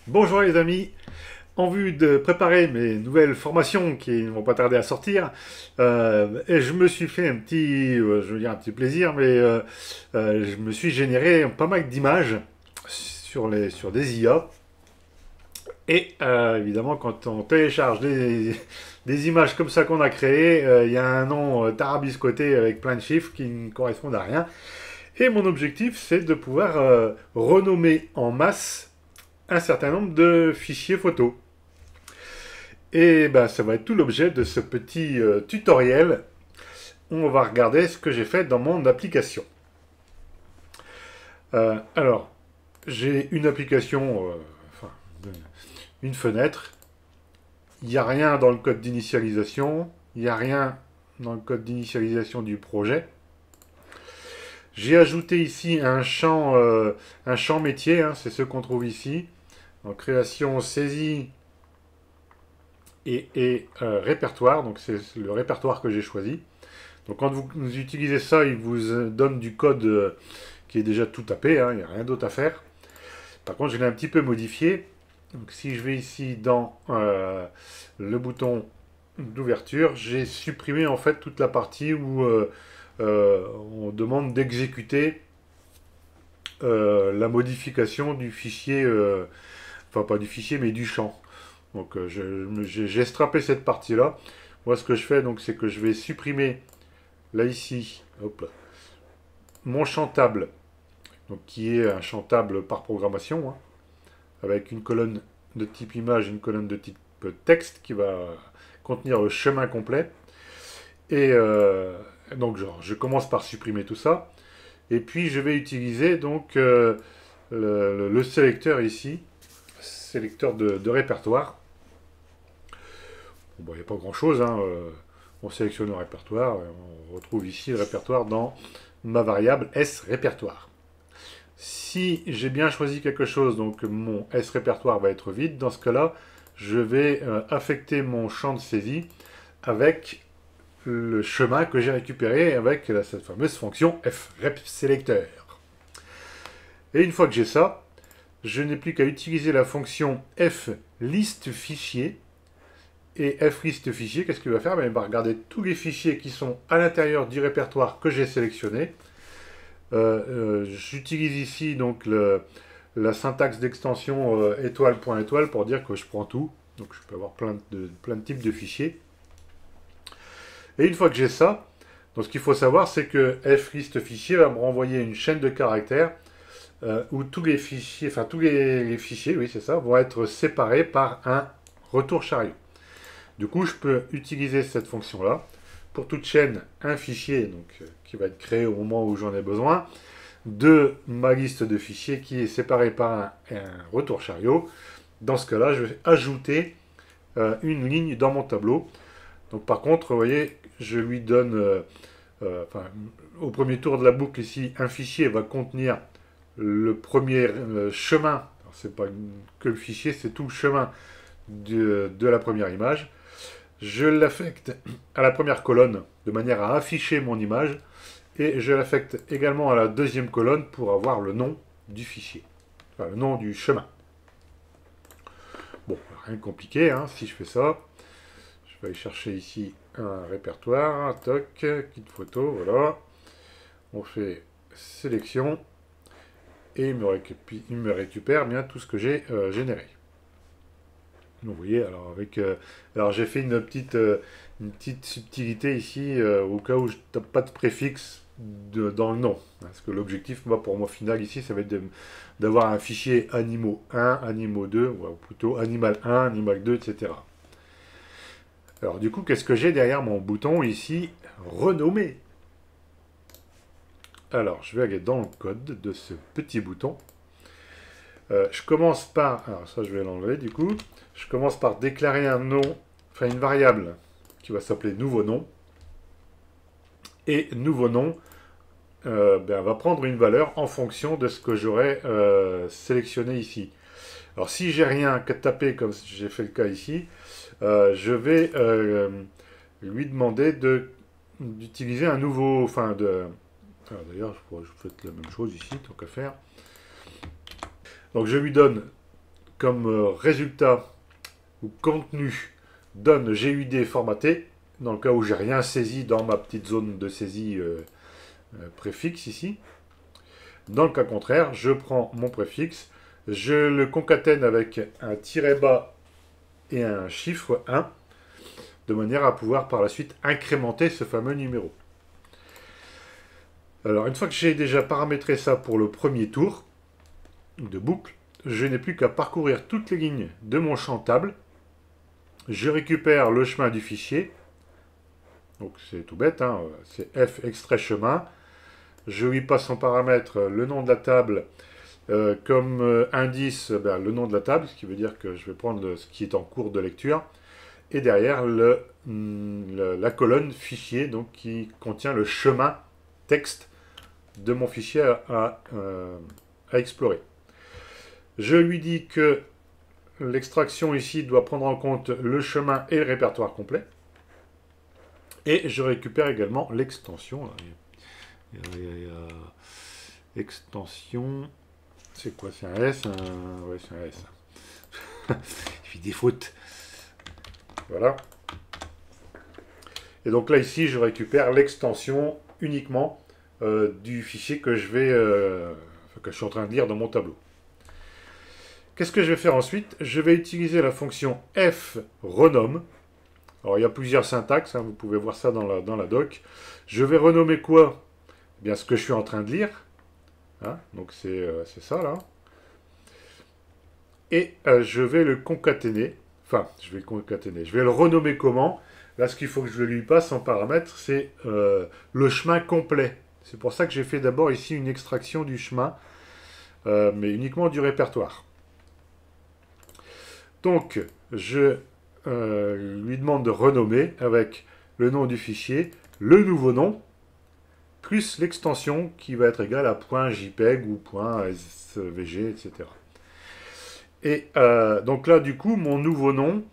Bonjour les amis, en vue de préparer mes nouvelles formations qui ne vont pas tarder à sortir, et je me suis fait un petit, je veux dire un petit plaisir, mais je me suis généré pas mal d'images sur des IA. Et évidemment, quand on télécharge des images comme ça qu'on a créées, il y a un nom tarabiscoté avec plein de chiffres qui ne correspondent à rien. Et mon objectif, c'est de pouvoir renommer en masse un certain nombre de fichiers photos. Et ben, ça va être tout l'objet de ce petit tutoriel où on va regarder ce que j'ai fait dans mon application. Alors, j'ai une application, enfin, une fenêtre. Il n'y a rien dans le code d'initialisation. Il n'y a rien dans le code d'initialisation du projet. J'ai ajouté ici un champ métier, hein, c'est ce qu'on trouve ici. En création, saisie et répertoire. Donc c'est le répertoire que j'ai choisi. Donc quand vous utilisez ça, il vous donne du code qui est déjà tout tapé, hein, il n'y a rien d'autre à faire. Par contre, je l'ai un petit peu modifié. Donc si je vais ici dans le bouton d'ouverture, j'ai supprimé en fait toute la partie où on demande d'exécuter la modification du fichier, enfin pas du fichier mais du champ. Donc j'ai strappé cette partie-là. Moi ce que je fais donc c'est que je vais supprimer là ici, hop là, mon champ table, donc qui est un champ table par programmation, hein, avec une colonne de type image, une colonne de type texte qui va contenir le chemin complet. Et donc genre, je commence par supprimer tout ça. Et puis je vais utiliser donc le sélecteur ici, sélecteur de répertoire. Bon, il n'y a pas grand chose, hein, on sélectionne le répertoire, et on retrouve ici le répertoire dans ma variable S répertoire. Si j'ai bien choisi quelque chose, donc mon S répertoire va être vide, dans ce cas-là, je vais affecter mon champ de saisie avec le chemin que j'ai récupéré avec cette fameuse fonction FREPSelector. Et une fois que j'ai ça, je n'ai plus qu'à utiliser la fonction FListFichier. Et FListFichier, qu'est-ce qu'il va faire? Il va regarder tous les fichiers qui sont à l'intérieur du répertoire que j'ai sélectionné. J'utilise ici donc la syntaxe d'extension étoile point étoile pour dire que je prends tout. Donc je peux avoir plein de types de fichiers. Et une fois que j'ai ça, donc ce qu'il faut savoir, c'est que FListFichier va me renvoyer une chaîne de caractères où tous les fichiers, enfin tous les fichiers, oui c'est ça, vont être séparés par un retour chariot. Du coup, je peux utiliser cette fonction-là pour toute chaîne, un fichier donc, qui va être créé au moment où j'en ai besoin, de ma liste de fichiers qui est séparée par un retour chariot. Dans ce cas-là, je vais ajouter une ligne dans mon tableau. Donc par contre, vous voyez, je lui donne, enfin, au premier tour de la boucle ici, un fichier va contenir le premier chemin. C'est pas que le fichier, c'est tout le chemin de la première image. Je l'affecte à la première colonne de manière à afficher mon image et je l'affecte également à la deuxième colonne pour avoir le nom du fichier, enfin le nom du chemin. Bon, rien de compliqué, hein, si je fais ça, je vais aller chercher ici un répertoire, toc, kit photo, voilà. On fait sélection et il me récupère bien tout ce que j'ai généré. Donc, vous voyez, alors j'ai fait une petite subtilité ici au cas où je ne tape pas de préfixe dans le nom. Parce que l'objectif, moi, pour moi final ici, ça va être d'avoir un fichier animaux 1, animaux 2, ou plutôt animal 1, animal 2, etc. Alors du coup, qu'est-ce que j'ai derrière mon bouton ici, renommer? Alors, je vais aller dans le code de ce petit bouton. Je commence par, alors ça je vais l'enlever du coup, je commence par déclarer un nom, enfin une variable qui va s'appeler nouveau nom. Et nouveau nom va prendre une valeur en fonction de ce que j'aurai sélectionné ici. Alors si j'ai rien qu'à taper comme j'ai fait le cas ici, je vais lui demander d'utiliser un nouveau, enfin de... D'ailleurs, je fais la même chose ici, tant qu'à faire. Donc je lui donne comme résultat ou contenu donne GUID formaté, dans le cas où j'ai rien saisi dans ma petite zone de saisie préfixe ici. Dans le cas contraire, je prends mon préfixe, je le concatène avec un tiret bas et un chiffre 1, de manière à pouvoir par la suite incrémenter ce fameux numéro. Alors, une fois que j'ai déjà paramétré ça pour le premier tour de boucle, je n'ai plus qu'à parcourir toutes les lignes de mon champ table. Je récupère le chemin du fichier. Donc, c'est tout bête, hein, c'est F extrait chemin. Je lui passe en paramètre le nom de la table comme indice, le nom de la table, ce qui veut dire que je vais prendre ce qui est en cours de lecture. Et derrière, la colonne fichier, donc, qui contient le chemin texte de mon fichier à explorer. Je lui dis que l'extraction ici doit prendre en compte le chemin et le répertoire complet. Et je récupère également l'extension. Extension, c'est quoi? C'est un S? Ouais, c'est un S. Il fait des fautes. Voilà. Et donc là, ici, je récupère l'extension uniquement du fichier que je suis en train de lire dans mon tableau. Qu'est-ce que je vais faire ensuite? Je vais utiliser la fonction f_renom. Alors, il y a plusieurs syntaxes, hein, vous pouvez voir ça dans la doc. Je vais renommer quoi? Eh bien, ce que je suis en train de lire. Hein, donc, c'est ça, là. Et je vais le concaténer. Enfin, je vais le concaténer. Je vais le renommer comment? Là, ce qu'il faut que je lui passe en paramètre, c'est le chemin complet. C'est pour ça que j'ai fait d'abord ici une extraction du chemin, mais uniquement du répertoire. Donc, je lui demande de renommer avec le nom du fichier, le nouveau nom, plus l'extension qui va être égale à .jpeg ou .svg, etc. Et donc là, du coup, mon nouveau nom,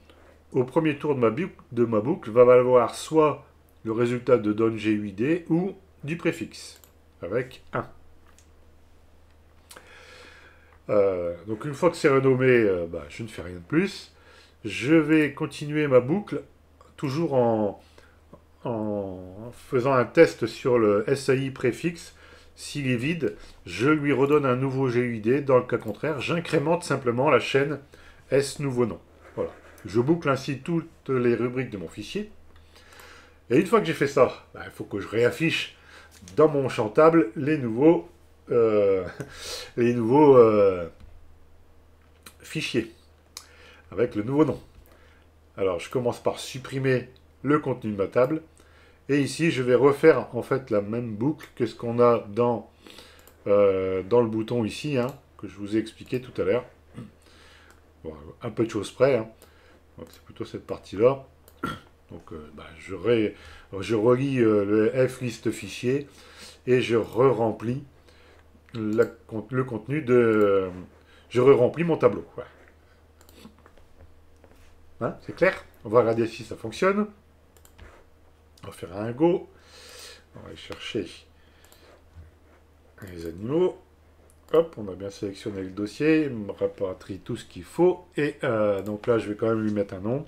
au premier tour de ma boucle, va valoir soit le résultat de donne GUID ou du préfixe, avec 1. Donc une fois que c'est renommé, je ne fais rien de plus. Je vais continuer ma boucle, toujours en faisant un test sur le SAI préfixe. S'il est vide, je lui redonne un nouveau GUID. Dans le cas contraire, j'incrémente simplement la chaîne S nouveau nom. Voilà. Je boucle ainsi toutes les rubriques de mon fichier. Et une fois que j'ai fait ça, il faut que je réaffiche dans mon champ table les nouveaux fichiers avec le nouveau nom. Alors, je commence par supprimer le contenu de ma table. Et ici, je vais refaire en fait la même boucle que ce qu'on a dans le bouton ici, hein, que je vous ai expliqué tout à l'heure. Bon, un peu de choses près. Hein. C'est plutôt cette partie-là. Donc, je relis le f-list fichier et je re-remplis le contenu de... Je re-remplis mon tableau. Voilà. Hein, c'est clair? On va regarder si ça fonctionne. On va faire un go. On va aller chercher les animaux. Hop, on a bien sélectionné le dossier. Il me rapatrie tout ce qu'il faut. Et donc là, je vais quand même lui mettre un nom.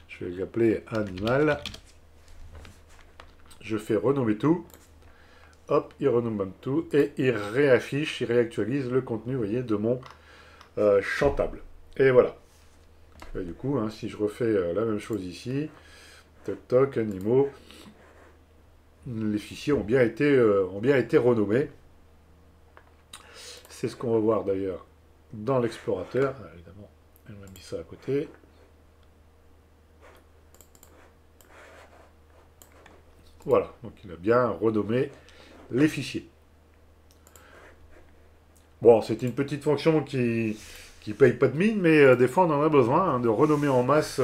Je vais l'appeler animal. Je fais renommer tout. Hop, il renomme tout. Et il réaffiche, il réactualise le contenu, vous voyez, de mon champ table. Et voilà. Et du coup, hein, si je refais la même chose ici, toc toc, animaux, les fichiers ont bien été renommés. C'est ce qu'on va voir d'ailleurs dans l'explorateur. Évidemment, elle m'a mis ça à côté. Voilà, donc il a bien renommé les fichiers. Bon, c'est une petite fonction qui paye pas de mine, mais des fois on en a besoin, hein, de renommer en masse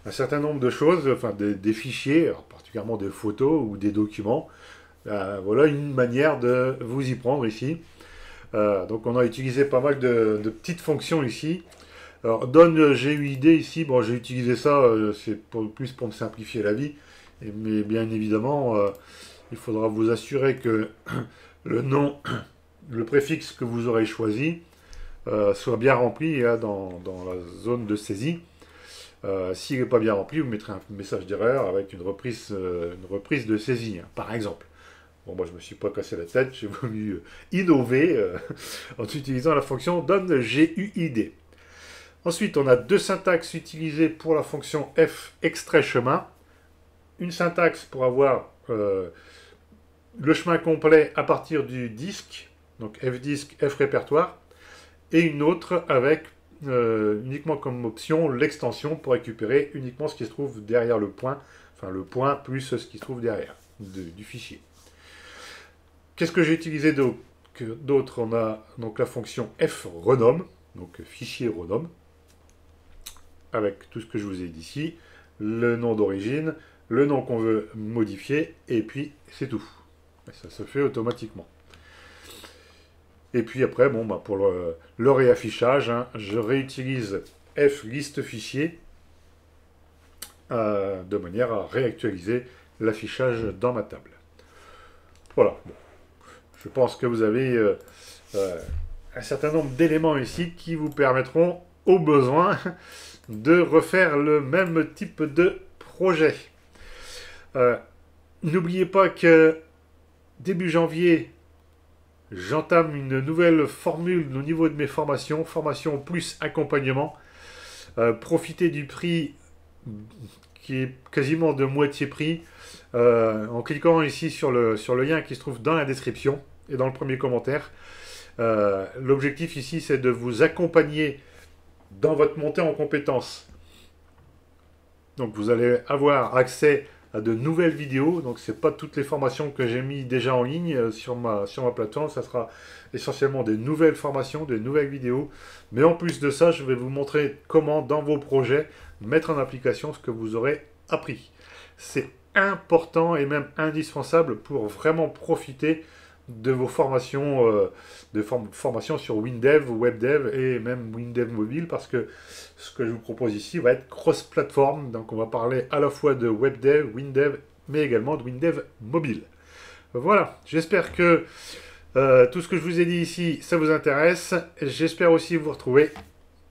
un certain nombre de choses, enfin des fichiers, alors particulièrement des photos ou des documents. Voilà une manière de vous y prendre ici. Donc on a utilisé pas mal de petites fonctions ici. Alors donne GUID ici, bon j'ai utilisé ça, c'est plus pour me simplifier la vie, mais bien évidemment il faudra vous assurer que le nom, le préfixe que vous aurez choisi soit bien rempli là, dans la zone de saisie. S'il n'est pas bien rempli, vous mettrez un message d'erreur avec une reprise de saisie, hein, par exemple. Bon, moi, je ne me suis pas cassé la tête, j'ai voulu innover en utilisant la fonction donne-GUID. Ensuite, on a deux syntaxes utilisées pour la fonction f extrait chemin. Une syntaxe pour avoir le chemin complet à partir du disque, donc fdisc, frépertoire, et une autre avec uniquement comme option l'extension pour récupérer uniquement ce qui se trouve derrière le point, enfin le point plus ce qui se trouve derrière du fichier. Qu'est-ce que j'ai utilisé d'autre? On a donc la fonction frenom, donc fichier renom, avec tout ce que je vous ai dit ici, le nom d'origine, le nom qu'on veut modifier, et puis c'est tout. Et ça se fait automatiquement. Et puis après, bon, bah pour le réaffichage, hein, je réutilise fliste fichier de manière à réactualiser l'affichage dans ma table. Voilà. Bon. Je pense que vous avez un certain nombre d'éléments ici qui vous permettront, au besoin, de refaire le même type de projet. N'oubliez pas que début janvier, j'entame une nouvelle formule au niveau de mes formations, formation plus accompagnement. Profitez du prix qui est quasiment de moitié prix en cliquant ici sur le lien qui se trouve dans la description et dans le premier commentaire. L'objectif ici, c'est de vous accompagner dans votre montée en compétences. Donc vous allez avoir accès à de nouvelles vidéos. Donc c'est pas toutes les formations que j'ai mis déjà en ligne sur ma plateforme. Ça sera essentiellement des nouvelles formations, des nouvelles vidéos. Mais en plus de ça, je vais vous montrer comment dans vos projets mettre en application ce que vous aurez appris. C'est important et même indispensable pour vraiment profiter de vos formations, formations sur WinDev, WebDev et même WinDev Mobile, parce que ce que je vous propose ici va être cross-platform. Donc on va parler à la fois de WebDev, WinDev, mais également de WinDev Mobile. Voilà, j'espère que tout ce que je vous ai dit ici, ça vous intéresse. J'espère aussi vous retrouver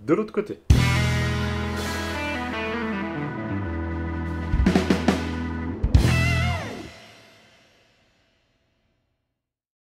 de l'autre côté.